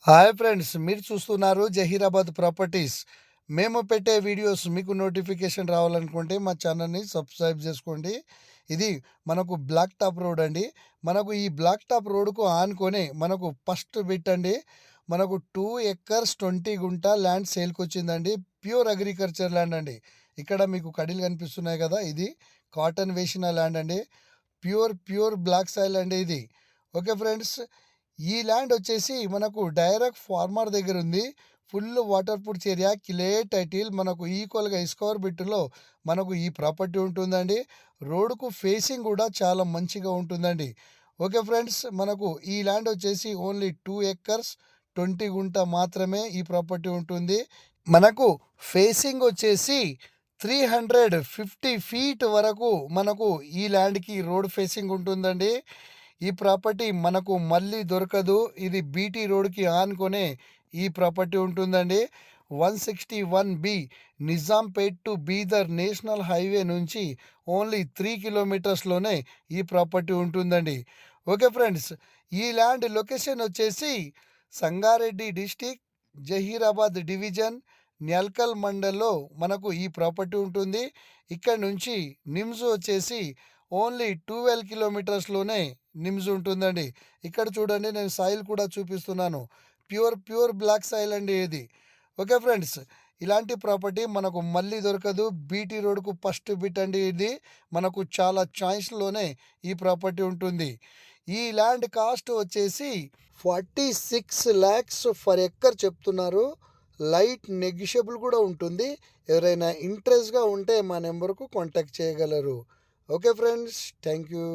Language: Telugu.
హాయ్ ఫ్రెండ్స్, మీరు చూస్తున్నారు జహీరాబాద్ ప్రాపర్టీస్. మేము పెట్టే వీడియోస్ మీకు నోటిఫికేషన్ రావాలనుకుంటే మా ఛానల్ని సబ్స్క్రైబ్ చేసుకోండి. ఇది మనకు బ్లాక్ టాప్ రోడ్ అండి. మనకు ఈ బ్లాక్ టాప్ రోడ్కు ఆనుకొని మనకు ఫస్ట్ బిట్ అండి. మనకు 2 ఎకర్స్ 20 గుంట ల్యాండ్ సేల్కి వచ్చిందండి. ప్యూర్ అగ్రికల్చర్ ల్యాండ్ అండి. ఇక్కడ మీకు కడీలు కనిపిస్తున్నాయి కదా, ఇది కాటన్ వేసిన ల్యాండ్ అండి. ప్యూర్ బ్లాక్ సాయిల్ అండి ఇది. ఓకే ఫ్రెండ్స్, ఈ ల్యాండ్ వచ్చేసి మనకు డైరెక్ట్ ఫార్మర్ దగ్గర ఉంది. Full water proof area, clear title, మనకు ఈక్వల్గా స్క్వేర్ బిట్లో మనకు ఈ ప్రాపర్టీ ఉంటుందండి. రోడ్డుకు ఫేసింగ్ కూడా చాలా మంచిగా ఉంటుందండి. ఓకే ఫ్రెండ్స్, మనకు ఈ ల్యాండ్ వచ్చేసి ఓన్లీ 2 ఎకర్స్ 20 గుంట మాత్రమే ఈ ప్రాపర్టీ ఉంటుంది. మనకు ఫేసింగ్ వచ్చేసి 350 ఫీట్ వరకు మనకు ఈ ల్యాండ్కి రోడ్ ఫేసింగ్ ఉంటుందండి. ఈ ప్రాపర్టీ మనకు మళ్ళీ దొరకదు. ఇది బీటీ రోడ్కి ఆనుకొనే ఈ ప్రాపర్టీ ఉంటుందండి. 161B Nizampet to Bidar national highway నుంచి ఓన్లీ 3 కిలోమీటర్స్లోనే ఈ ప్రాపర్టీ ఉంటుందండి. ఓకే ఫ్రెండ్స్, ఈ ల్యాండ్ లొకేషన్ వచ్చేసి సంగారెడ్డి డిస్టిక్, జహీరాబాద్ డివిజన్, న్యాల్కల్ మండల్లో మనకు ఈ ప్రాపర్టీ ఉంటుంది. ఇక్కడ నుంచి నిమ్స్ వచ్చేసి ఓన్లీ 12 కిలోమీటర్స్లోనే నిమ్స్ ఉంటుందండి. ఇక్కడ చూడండి, నేను సాయిల్ కూడా చూపిస్తున్నాను. ప్యూర్ బ్లాక్ సాయిల్ అండి ఇది. ఓకే ఫ్రెండ్స్, ఇలాంటి ప్రాపర్టీ మనకు మళ్ళీ దొరకదు. బీటీ రోడ్కు ఫస్ట్ బిట్ అండి ఇది. మనకు చాలా ఛాయిస్లోనే ఈ ప్రాపర్టీ ఉంటుంది. ఈ ల్యాండ్ కాస్ట్ వచ్చేసి 46 lakhs ఫర్ ఎక్కర్ చెప్తున్నారు. లైట్ నెగిషియబుల్ కూడా ఉంటుంది. ఎవరైనా ఇంట్రెస్ట్గా ఉంటే మా నెంబర్కు కాంటాక్ట్ చేయగలరు. Okay friends, thank you.